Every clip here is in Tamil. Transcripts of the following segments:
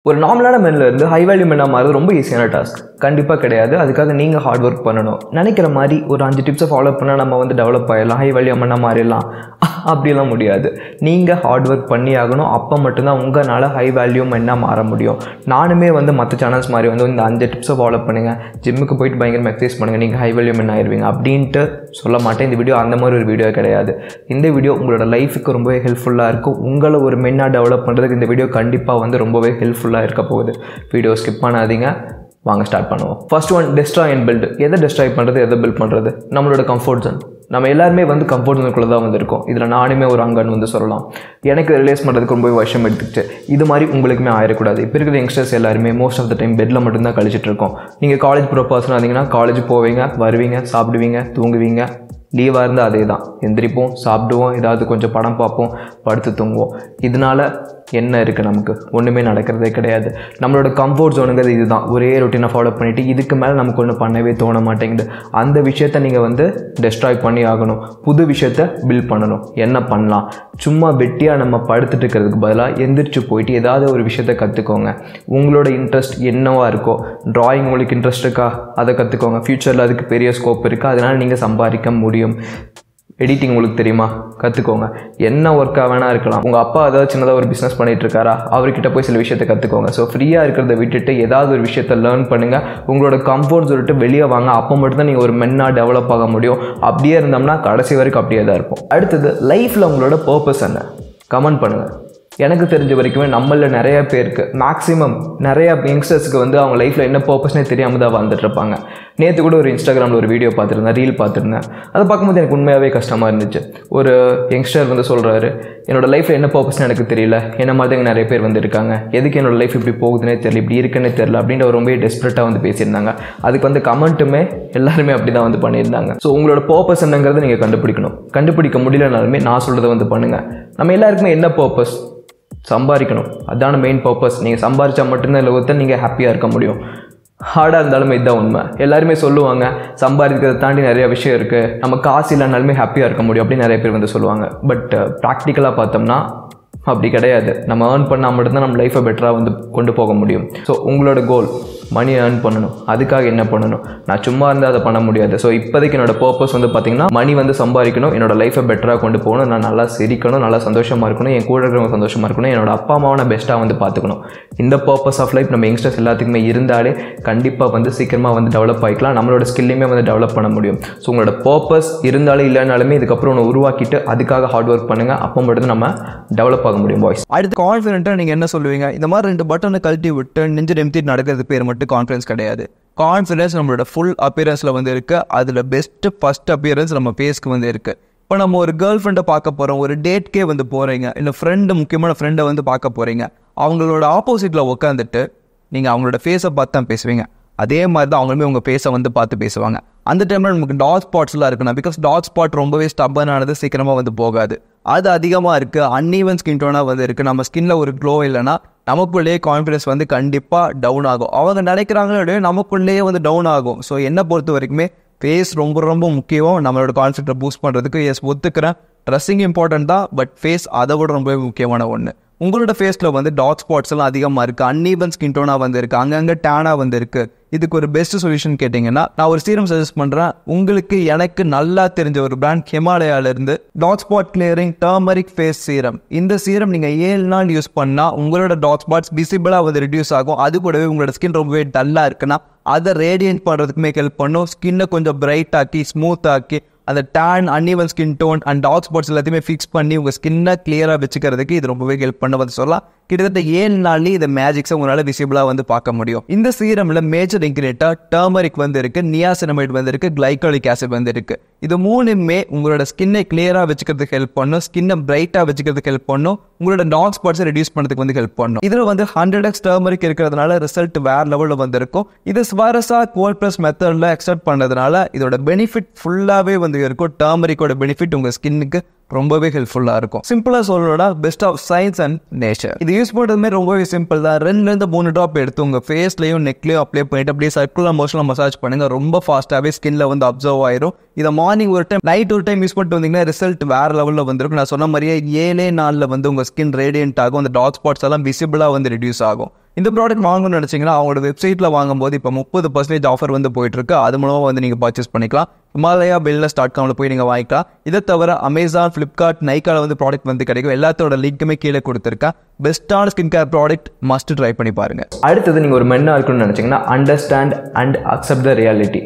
ஒரு நார்மலான மென்ல இருந்து ஹை வேல்யூ மென்னா மாறுறது ரொம்ப ஈஸியான டாஸ்க் கண்டிப்பாக கிடையாது. அதுக்காக நீங்கள் ஹார்ட் ஒர்க் பண்ணணும். நினைக்கிற மாதிரி ஒரு 5 டிப்ஸை ஃபாலோ பண்ணால் நம்ம வந்து டெவலப் ஆகிடலாம், ஹை வேல்யூ மென்னா மாறிடலாம், அப்படிலாம் முடியாது. நீங்கள் ஹார்ட் ஒர்க் பண்ணி ஆகணும். அப்போ மட்டும்தான் உங்களால் ஹை வேல்யூ மென்னா மாற முடியும். நானுமே வந்து மற்ற சேனல்ஸ் மாதிரி வந்து இந்த 5 டிப்ஸை ஃபாலோ பண்ணுங்கள், ஜிம்முக்கு போயிட்டு பயங்கரமாக எக்ஸசைஸ் பண்ணுங்கள், நீங்கள் ஹை வேல்யூ மென் ஆயிடுவீங்க அப்படின்ட்டு சொல்ல மாட்டேன். இந்த வீடியோ அந்த மாதிரி ஒரு வீடியோ கிடையாது. இந்த வீடியோ உங்களோட லைஃபுக்கு ரொம்பவே ஹெல்ப்ஃபுல்லாக இருக்கும். உங்களை ஒரு மென்னாக டெவலப் பண்ணுறதுக்கு இந்த வீடியோ கண்டிப்பாக வந்து ரொம்பவே ஹெல்ப்ஃபுல்லாக இருக்க போகுது. வீடியோ ஸ்கிப் பண்ணாதீங்க. வாங்க ஸ்டார்ட் பண்ணுவோம். First one, destroy and build. எதை டெஸ்ட்ராய் பண்ணுறது, எதை பில்ட் பண்ணுறது? நம்மளோட கம்ஃபர்ட் ஜோன். நம்ம எல்லாருமே வந்து கம்ஃபர்ட் ஜோனுக்குள்ளே தான் வந்துருக்கோம். இதில் நானுமே ஒரு அங்கன்னு வந்து சொல்லலாம். எனக்கு ரிலேஸ் பண்ணுறதுக்கு ரொம்ப வருஷம் எடுத்துக்கிச்சு. இது மாதிரி உங்களுக்குமே ஆயிடக்கூடாது. இப்போ இருக்கிற யங்ஸ்டர்ஸ் எல்லாருமே மோஸ்ட் ஆஃப் த டைம் பெட்டில் மட்டும்தான் கழிச்சிட்டு இருக்கோம். நீங்கள் காலேஜ் போகிற பர்சனாக இருந்தீங்கன்னா காலேஜ் போவீங்க, வருவீங்க, சாப்பிடுவீங்க, தூங்குவீங்க. லீவாக இருந்தால் அதே தான், எந்திரிப்போம், சாப்பிடுவோம், ஏதாவது கொஞ்சம் படம் பார்ப்போம், படுத்து தூங்குவோம். இதனால் என்ன இருக்குது? நமக்கு ஒன்றுமே நடக்கிறதே கிடையாது. நம்மளோட கம்ஃபர்ட் ஜோனுங்கிறது இதுதான். ஒரே ரொட்டீனை ஃபாலோ பண்ணிவிட்டு இதுக்கு மேலே நமக்கு ஒன்று பண்ணவே தோண மாட்டேங்குது. அந்த விஷயத்தை நீங்கள் வந்து டெஸ்ட்ராய் பண்ணி ஆகணும். புது விஷயத்தை பில்ட் பண்ணணும். என்ன பண்ணலாம்? சும்மா வெட்டியாக நம்ம படுத்துட்டு இருக்கிறதுக்கு பதிலாக எந்திரிச்சு போயிட்டு ஏதாவது ஒரு விஷயத்தை கற்றுக்கோங்க. உங்களோட இன்ட்ரெஸ்ட் என்னவா இருக்கோ, ட்ராயிங் உங்களுக்கு இன்ட்ரெஸ்ட் இருக்கா, அதை கற்றுக்கோங்க. ஃப்யூச்சரில் அதுக்கு பெரிய ஸ்கோப் இருக்குது, அதனால் நீங்கள் சம்பாதிக்க முடியும். எடிட்டிங் உங்களுக்கு தெரியுமா? கற்றுக்கோங்க. என்ன ஒர்க்காக வேணால் இருக்கலாம். உங்கள் அப்பா ஏதாவது சின்னதாக ஒரு பிஸ்னஸ் பண்ணிகிட்டு இருக்காரா, அவர்கிட்ட போய் சில விஷயத்தை கற்றுக்கோங்க. ஸோ ஃப்ரீயாக இருக்கிறத விட்டுட்டு ஏதாவது ஒரு விஷயத்தை லேர்ன் பண்ணுங்கள். உங்களோட கம்ஃபர்ட் சொல்லிட்டு வெளியே வாங்க. அப்போ மட்டும்தான் நீங்கள் ஒரு மென்னாக டெவலப் ஆக முடியும். அப்படியே இருந்தோம்னா கடைசி வரைக்கும் அப்படியே தான் இருப்போம். அடுத்தது, லைஃப்பில் உங்களோட பர்பஸ் என்ன? கமெண்ட் பண்ணுங்கள். எனக்கு தெரிஞ்ச வரைக்குமே நம்மளில் நிறைய பேருக்கு, மேக்ஸிமம் நிறையா யங்ஸ்டர்ஸுக்கு வந்து அவங்க லைஃப்பில் என்ன பர்பஸ்னே தெரியாமல் தான் வந்துட்டுருப்பாங்க. நேற்று கூட ஒரு இன்ஸ்டாகிராமில் ஒரு வீடியோ பார்த்துருந்தேன், ரீல் பார்த்துருந்தேன். அதை பார்க்கும்போது எனக்கு உண்மையாகவே கஷ்டமாக இருந்துச்சு. ஒரு யங்ஸ்டர் வந்து சொல்கிறாரு, என்னோடய லைஃப்பில் என்ன பர்பஸ்னு எனக்கு தெரியல, என்ன மாதிரி தான் நிறைய பேர் வந்து இருக்காங்க, எதுக்கு என்னோடய லைஃப் இப்படி போகுதுன்னே தெரியல, இப்படி இருக்குன்னே தெரியல அப்படின்ற ரொம்ப டெஸ்பரேட்டாக வந்து பேசியிருந்தாங்க. அதுக்கு வந்து கமெண்ட்டுமே எல்லாருமே அப்படி தான் வந்து பண்ணியிருந்தாங்க. ஸோ உங்களோட பர்பஸ் என்னங்கிறத நீங்கள் கண்டுபிடிக்கணும். கண்டுபிடிக்க முடியலனாலுமே நான் சொல்கிறத வந்து பண்ணுங்கள். நம்ம எல்லாருக்குமே என்ன பர்பஸ்? சம்பாதிக்கணும். அதான மெயின் பர்பஸ். நீங்கள் சம்பாதிச்சா மட்டும்தான் இல்லை நீங்கள் ஹாப்பியாக இருக்க முடியும். ஹார்டாக இருந்தாலுமே இதுதான் உண்மை. எல்லாருமே சொல்லுவாங்க, சம்பாதிக்கிறத தாண்டி நிறைய விஷயம் இருக்குது, நம்ம காசு இல்லைனாலுமே ஹாப்பியாக இருக்க முடியும் அப்படின்னு நிறைய பேர் வந்து சொல்லுவாங்க. பட் ப்ராக்டிக்கலாக பார்த்தோம்னா அப்படி கிடையாது. நம்ம ஏர்ன் பண்ணால் மட்டும்தான் நம்ம லைஃப்பை பெட்டராக வந்து கொண்டு போக முடியும். ஸோ உங்களோட கோல் மணி ஏர்ன் பண்ணணும். அதுக்காக என்ன பண்ணணும்? நான் சும்மா இருந்தால் அதை பண்ண முடியாது. ஸோ இப்போதைக்கு என்னோட பர்பஸ் வந்து பார்த்திங்கன்னா மணி வந்து சம்பாதிக்கணும், என்னோட லைஃப்பை பெட்டராக கொண்டு போகணும், நான் நல்லா சிரிக்கணும், நல்லா சந்தோஷமாக இருக்கணும், என் கூட இருக்கிறவங்க சந்தோஷமாக இருக்கணும், என்னோட அப்பா அம்மாவை நான் பெஸ்ட்டாக வந்து பார்த்துக்கணும். இந்த பர்பஸ் ஆஃப் லைஃப் நம்ம யங்ஸ்டர்ஸ் எல்லாத்துக்குமே இருந்தாலே கண்டிப்பாக வந்து சீக்கிரமாக வந்து டெவலப் ஆகிக்கலாம். நம்மளோட ஸ்கில்லையுமே வந்து டெவலப் பண்ண முடியும். ஸோ உங்களோட பர்பஸ் இருந்தாலே இல்லைனாலுமே இதுக்கப்புறம் ஒன்று உருவாக்கிட்டு அதுக்காக ஹார்ட் ஒர்க் பண்ணுங்கள். அப்போ மட்டும் நம்ம டெவலப் ஆக முடியும் பாய்ஸ். அடுத்து, கான்ஃபிடென்ட்டாக நீங்கள் என்ன சொல்லுவீங்க? இந்த மாதிரி 2 பட்டனை கழட்டி விட்டு நெஞ்சு நிமித்திட்டு நடக்கிறது பேர் மட்டும் கான்ஃபிடன்ஸ் கிடையாது. கான்ஃபிடன்ஸ் நம்மளோட ஃபுல் அப்பியரன்ஸில் வந்து இருக்குது. அதில் பெஸ்ட்டு ஃபஸ்ட் அப்பியரன்ஸ் நம்ம ஃபேஸ்க்கு வந்து இருக்குது. இப்போ நம்ம ஒரு கேர்ள் ஃப்ரெண்டை பார்க்க போகிறோம், ஒரு டேட்கே வந்து போகிறீங்க, இல்லை ஃப்ரெண்டு, முக்கியமான ஃப்ரெண்டை வந்து பார்க்க போகிறீங்க. அவங்களோட ஆப்போசிட்டில் உட்காந்துட்டு நீங்கள் அவங்களோட ஃபேஸை பார்த்து தான் பேசுவீங்க. அதே மாதிரி தான் அவங்களுமே உங்கள் ஃபேஸை வந்து பார்த்து பேசுவாங்க. அந்த டைமில் நமக்கு டாட் ஸ்பாட்ஸ்லாம் இருக்குண்ணா. பிகாஸ் டாட் ஸ்பாட் ரொம்பவே ஸ்டப்பனானது, சீக்கிரமாக வந்து போகாது. அது அதிகமாக இருக்குது. அன்ஈவன் ஸ்கின் டோனாக வந்து இருக்குது. நம்ம ஸ்கின்னில் ஒரு க்ளோ இல்லைன்னா நமக்குள்ளேயே கான்ஃபிடன்ஸ் வந்து கண்டிப்பாக டவுன் ஆகும். அவங்க நினைக்கிறாங்களே நமக்குள்ளேயே வந்து டவுன் ஆகும். ஸோ என்னை பொறுத்த வரைக்குமே ஃபேஸ் ரொம்ப ரொம்ப முக்கியம் நம்மளோட கான்ஃபிடென்ட்டை பூஸ்ட் பண்ணுறதுக்கு. எஸ், ஒத்துக்கிறேன், ட்ரெஸ்ஸிங் இம்பார்ட்டன்ட் தான், பட் ஃபேஸ் அதை விட ரொம்பவே முக்கியமான ஒன்று. உங்களோட ஃபேஸில் வந்து டாட் ஸ்பாட்ஸ் எல்லாம் அதிகமாக இருக்குது, அன்ஈவன் ஸ்கின் டோனாக வந்து இருக்குது, அங்கங்கே டேனாக வந்து இருக்குது. இதுக்கு ஒரு பெஸ்ட் சொல்யூஷன் கேட்டிங்கன்னா நான் ஒரு சீரம் சஜஸ்ட் பண்ணுறேன். உங்களுக்கு எனக்கு நல்லா தெரிஞ்ச ஒரு பிராண்ட் ஹிமாலயாவிலேருந்து dot spot clearing turmeric face serum. இந்த சீரம் நீங்கள் 7 நாள் யூஸ் பண்ணால் உங்களோட டாட் ஸ்பாட்ஸ் விசிபிளாக வந்து ரெடியூஸ் ஆகும். அது கூடவே உங்களோட ஸ்கின் ரொம்பவே டல்லாக இருக்குன்னா அதை ரேடியன்ட் பண்ணுறதுக்குமே ஹெல்ப் பண்ணும். ஸ்கின்னை கொஞ்சம் பிரைட் ஆக்கி, ஸ்மூத் ஆக்கி, அந்த tan, uneven skin tone and டாட் ஸ்பாட்ஸ் எல்லாத்தையுமே ஃபிக்ஸ் பண்ணி உங்கள் ஸ்கின்னை கிளியராக வச்சுக்கிறதுக்கு இது ரொம்பவே ஹெல்ப் பண்ண வந்து சொல்லலாம். கிட்டத்தட்ட 7 நாள்லேயே இந்த மேஜிக்ஸை உங்களால் விசிபிளாக வந்து பார்க்க முடியும். இந்த சீரமில் மேஜர் இன்கிரியேட்டாக டர்மரிக் வந்து இருக்குது, நியாசினமைட் வந்து இருக்குது, கிளைகாலிக் ஆசிட் வந்து இருக்குது. இது 3மே உங்களோட ஸ்கின்னை கிளியராக வச்சுக்கிறதுக்கு ஹெல்ப் பண்ணும், ஸ்கின்னை பிரைட்டாக வச்சுக்கிறதுக்கு ஹெல்ப் பண்ணும், உங்களோட டாட் ஸ்பாட்ஸை ரெடியூஸ் பண்ணுறதுக்கு வந்து ஹெல்ப் பண்ணும். இதில் வந்து 100x டர்மரிக் இருக்கிறதுனால ரிசல்ட் வேறு லெவலில் வந்து இருக்கும். இது ஸ்வரஸா கோல்ட் ப்ரெஸ் மெத்தடில் எக்ஸ்ட்ராக்ட் பண்ணுறதுனால இதோட பெனிஃபிட் ஃபுல்லாகவே வந்து இருக்கும். டர்மரிக்கோட பெனிஃபிட் உங்கள் ஸ்கின்னுக்கு ரொம்பவே ஹெல்ப்ஃபுல்லாக இருக்கும். சிம்பிளாக சொல்லணும்னா best of science and nature. இது யூஸ் பண்ணுறதுமே ரொம்பவே சிம்பிள் தான். 2-3 ட்ராப் எடுத்து உங்கள் ஃபேஸ்லையும் நெக்லையும் அப்ளை பண்ணிட்டு அப்படியே சர்க்குலர் மோஷனில் மசாஜ் பண்ணுங்கள். ரொம்ப ஃபாஸ்ட்டாகவே ஸ்கின்ல வந்து அப்சர்வ் ஆயிரும். இதை மார்னிங் ஒரு டைம், நைட் ஒரு டைம் யூஸ் பண்ணிட்டு வந்தீங்கன்னா ரிசல்ட் வேறு லெவலில் வந்துருக்கும். நான் சொன்ன மாதிரியே 7 நாளில் வந்து உங்கள் ஸ்கின் ரேடியன்ட் ஆகும். அந்த டாட் ஸ்பாட்ஸ் எல்லாம் விசிபிளாக வந்து ரெடியூஸ் ஆகும். இந்த ப்ராடக்ட் வாங்கணும்னு நினச்சிங்கன்னா அவங்களோட வெப்சைட்டில் வாங்கும்போது இப்போ 30% ஆஃபர் வந்து போயிட்டுருக்கு. அது மூலமாக வந்து நீங்கள் பர்ச்சேஸ் பண்ணிக்கலாம். ஹிமாலயா wellness.comல போய் நீங்கள் வாங்கிக்கலாம். இதை தவிர அமேசான், ஃப்ளிப்கார்ட், நைக்கால வந்து ப்ராடக்ட் வந்து கிடைக்கும். எல்லாத்தோட லிங்க்குமே கீழே கொடுத்துருக்கேன். பெஸ்ட்டான skin care product must try பண்ணி பாருங்கள். அடுத்தது நீங்கள் ஒரு மென்னாக இருக்கணும்னு நினச்சிங்கன்னா அண்டர்ஸ்டாண்ட் அண்ட் அக்செப்ட் த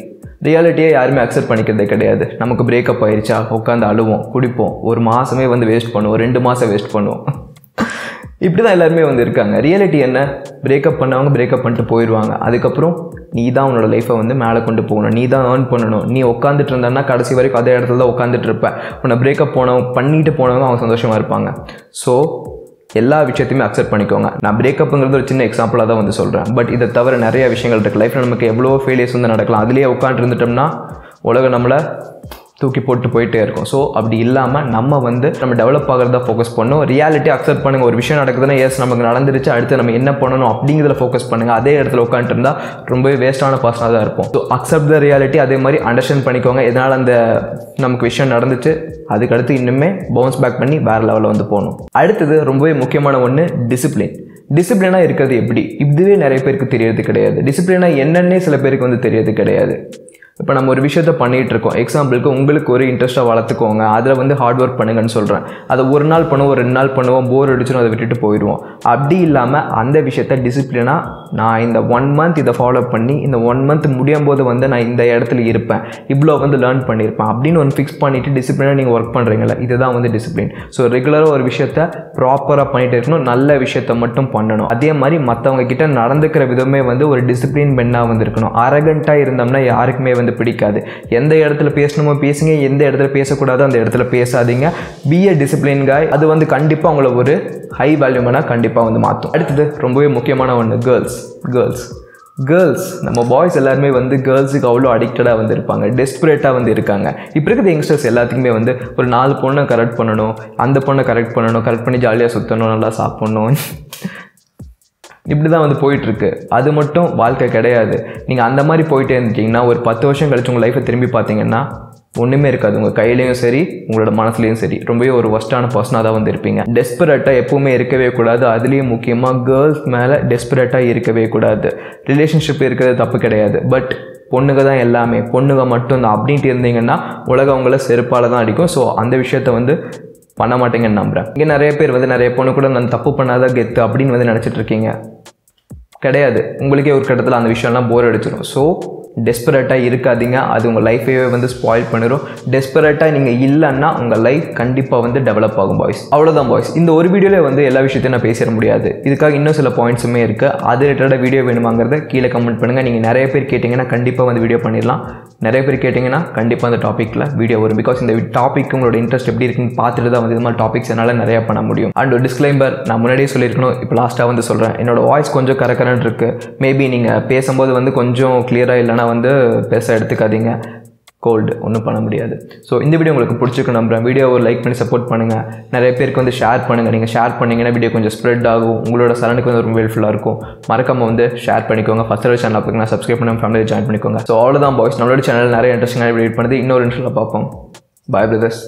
ரியாலிட்டியை யாருமே அக்செப்ட் பண்ணிக்கிறதே கிடையாது. நமக்கு பிரேக்கப் ஆயிடுச்சா, உட்காந்து அழுவோம், குடிப்போம், ஒரு மாதமே வந்து வேஸ்ட் பண்ணுவோம், 2 மாதம் வேஸ்ட் பண்ணுவோம். இப்படி தான் எல்லாருமே வந்து இருக்காங்க. ரியாலிட்டி என்ன? பிரேக்கப் பண்ணவங்க பிரேக்கப் பண்ணிட்டு போயிடுவாங்க. அதுக்கப்புறம் நீ தான் உன்னோட லைஃப்பை வந்து மேலே கொண்டு போகணும், நீ தான் ஏர்ன் பண்ணணும். நீ உட்காந்துட்டு இருந்தன்னா கடைசி வரைக்கும் அதே இடத்துல தான் உட்காந்துட்டு இருப்பேன். உன்னை பிரேக்கப் பண்ணிட்டு போனவங்க அவங்க சந்தோஷமாக இருப்பாங்க. ஸோ எல்லா விஷயத்தையுமே அக்செப்ட் பண்ணிக்கோங்க. நான் பிரேக்கப்புங்கிறது ஒரு சின்ன எக்ஸாம்பிளாக தான் வந்து சொல்கிறேன். பட் இதை தவிர நிறைய விஷயங்கள் இருக்குது. லைஃப்பில் நமக்கு எவ்வளோ ஃபெயிலியர்ஸ் வந்து நடக்கலாம். அதுலேயே உட்காந்துருந்துட்டோம்னா உலகம் நம்மளை தூக்கி போட்டு போயிட்டே இருக்கும். ஸோ அப்படி இல்லாமல் நம்ம வந்து நம்ம டெவலப் ஆகிறதா ஃபோக்கஸ் பண்ணணும். ரியாலிட்டி அக்செப்ட் பண்ணுங்கள். ஒரு விஷயம் நடக்குதுன்னா எஸ் நமக்கு நடந்துருச்சு, அடுத்து நம்ம என்ன பண்ணணும் அப்படிங்கிறத ஃபோக்கஸ் பண்ணுங்கள். அதே இடத்துல உட்காந்துட்டு இருந்தால் ரொம்பவே வேஸ்ட்டான பர்சனாக தான் இருப்போம். So accept the reality. அதே மாதிரி அண்டர்ஸ்டாண்ட் பண்ணிக்கோங்க எதனால் அந்த நமக்கு விஷயம் நடந்துச்சு, அதுக்கடுத்து இன்னுமே பவுன்ஸ் பேக் பண்ணி வேறு லெவலில் வந்து போகணும். அடுத்தது ரொம்பவே முக்கியமான ஒன்று டிசிப்ளின். டிசிப்ளினாக இருக்கிறது எப்படி? இதுவே நிறைய பேருக்கு தெரியறது கிடையாது. டிசிப்ளினாக என்னன்னே சில பேருக்கு வந்து தெரியறது கிடையாது. இப்போ நம்ம ஒரு விஷயத்த பண்ணிகிட்டு இருக்கோம். எக்ஸாம்பிளுக்கு உங்களுக்கு ஒரு இன்ட்ரெஸ்ட்டாக வளர்த்துக்கோங்க, அதில் வந்து ஹார்ட் ஒர்க் பண்ணுங்கன்னு சொல்கிறேன். அதை ஒரு நாள் பண்ணுவோம், 2 நாள் பண்ணுவோம், போர் அடிச்சிடும், அதை விட்டுட்டு போயிடுவோம். அப்படி இல்லாமல் அந்த விஷயத்த டிசிப்ளினாக நான் இந்த 1 மந்த் இதை ஃபாலோ பண்ணி இந்த 1 மந்த் முடியும் போது வந்து நான் இந்த இடத்துல இருப்பேன், இவ்வளோ வந்து லேர்ன் பண்ணியிருப்பேன் அப்படின்னு ஒன்று ஃபிக்ஸ் பண்ணிவிட்டு டிசிப்ளினாக நீங்கள் ஒர்க் பண்ணுறீங்களா, இதுதான் வந்து டிசிப்ளின். ஸோ ரெகுலராக ஒரு விஷயத்த ப்ராப்பராக பண்ணிகிட்டு இருக்கணும், நல்ல விஷயத்த மட்டும் பண்ணணும். அதே மாதிரி மற்றவங்க கிட்ட நடந்துக்கிற விதமே வந்து ஒரு டிசிப்ளின் மென்னாக வந்து இருக்கணும். அரகண்ட்டாக இருந்தோம்னா யாருக்குமே வந்து பிடிக்காது. எந்த இடத்துல பேசணுமோ பேசுங்க, எந்த இடத்துல பேசக்கூடாதோ அந்த இடத்துல பேசாதீங்க. பி எ டிசிப்ளின் காய். அது வந்து கண்டிப்பாக உங்களை ஒரு ஹை வேல்யூமனாக கண்டிப்பாக வந்து மாற்றும். அடுத்தது ரொம்பவே முக்கியமான ஒன்று கேர்ள்ஸ். நம்ம பாய்ஸ் எல்லாருமே வந்து கேர்ள்ஸுக்கு அவ்வளோ அடிக்டடாக வந்து இருப்பாங்க, டெஸ்பரேட்டாக வந்து இருக்காங்க. இப்போ இருக்கிற யங்ஸ்டர்ஸ் எல்லாத்துக்குமே வந்து ஒரு 4 பொண்ணை கரெக்ட் பண்ணணும், அந்த பொண்ணை கரெக்ட் பண்ணி ஜாலியாக சுற்றணும், நல்லா சாப்பிட்ணும், இப்படி தான் வந்து போயிட்டுருக்கு. அது மட்டும் வாழ்க்கை கிடையாது. நீங்கள் அந்த மாதிரி போயிட்டே இருந்துட்டிங்கன்னா ஒரு 10 வருஷம் கழிச்சு உங்கள் லைஃப்பை திரும்பி பார்த்தீங்கன்னா ஒன்றுமே இருக்காது. உங்கள் கையிலையும் சரி உங்களோட மனசுலையும் சரி ரொம்பவே ஒரு ஒஸ்ட்டான பர்சனாக தான் வந்து இருப்பீங்க. டெஸ்பரேட்டாக எப்பவுமே இருக்கவே கூடாது. அதுலேயும் முக்கியமாக கேர்ள்ஸ் மேலே டெஸ்பரேட்டாக இருக்கவே கூடாது. ரிலேஷன்ஷிப் இருக்கிறது தப்பு கிடையாது, பட் பொண்ணுங்க தான் எல்லாமே, பொண்ணுங்க மட்டும்தான் அப்படின்ட்டு இருந்தீங்கன்னா உலகம் உங்களை செருப்பால் தான் அடிக்கும். ஸோ அந்த விஷயத்த வந்து பண்ண மாட்டேங்கன்னு நம்புகிறேன். இங்கே நிறைய பேர் வந்து நிறைய பொண்ணு கூட நான் தப்பு பண்ணாதான் கெத்து அப்படின்னு வந்து நினச்சிட்டு இருக்கீங்க. கிடையாது. உங்களுக்கே ஒரு கட்டத்தில் அந்த விஷயம்லாம் போர் அடிச்சிடும். ஸோ டெஸ்பரேட்டாக இருக்காதீங்க. அது உங்கள் லைஃபையே வந்து ஸ்பாயில் பண்ணிடும். டெஸ்பரேட்டாக நீங்கள் இல்லைன்னா உங்கள் லைஃப் கண்டிப்பாக வந்து டெவலப் ஆகும் பாய்ஸ். அவ்வளோதான் பாய்ஸ். இந்த ஒரு வீடியோவில் வந்து எல்லா விஷயத்தையும் நான் பேசிட முடியாது. இதுக்காக இன்னும் சில பாயிண்ட்ஸுமே இருக்குது. அது ரிலேட்டடாக வீடியோ வேணுமாங்கிறத கீழே கமெண்ட் பண்ணுங்கள். நீங்கள் நிறைய பேர் கேட்டிங்கன்னா கண்டிப்பாக வந்து வீடியோ பண்ணிடலாம். நிறைய பேர் கேட்டிங்கன்னா கண்டிப்பாக அந்த டாப்பிக்கில் வீடியோ வரும். பிகாஸ் இந்த டாபிக் உங்களோட இன்ட்ரெஸ்ட் எப்படி இருக்குன்னு பார்த்துட்டு தான் வந்து இது மாதிரி டாபிக்ஸ் என்னால் நிறையா பண்ண முடியும். அண்ட் ஒரு டிஸ்க்ளைமர் நான் முன்னாடியே சொல்லியிருக்கணும், இப்போ லாஸ்ட்டாக வந்து சொல்கிறேன். என்னோட வாய்ஸ் கொஞ்சம் கரக்கரன்னு இருக்குது. மேபி நீங்கள் பேசும்போது வந்து கொஞ்சம் கிளியராக இல்லைனா வந்து பேச எடுத்துக்காதீங்க. கோல்டு ஒன்றும் பண்ண முடியாது. ஸோ இந்த வீடியோ உங்களுக்கு பிடிச்சிருக்கு நம்புறேன். வீடியோ ஒரு லைக் பண்ணி சப்போர்ட் பண்ணுங்கள். நிறைய பேருக்கு வந்து ஷேர் பண்ணுங்கள். நீங்கள் ஷேர் பண்ணிங்கன்னா வீடியோ கொஞ்சம் ஸ்ப்ரெட் ஆகும். உங்களோட சரணுக்கு வந்து ரொம்ப ஹெல்ப்ஃபுல்லாக இருக்கும். மறக்காம வந்து ஷேர் பண்ணிக்கோங்க. ஃபஸ்ட் சேனல் பார்த்திங்கன்னா சப்ஸ்கிரைப் பண்ணி ஃபேமிலியை ஜாயின் பண்ணிக்கோங்க. ஸோ அவ்வளோதான் பாய்ஸ். நம்மளோட சேனல் நிறைய இன்ட்ரெஸ்டிங்காக வீடியோ பண்ணுது. இன்னொரு இன்ட்ரெஸ்ட்டில் பார்ப்போம். பாய் பிரதர்ஸ்.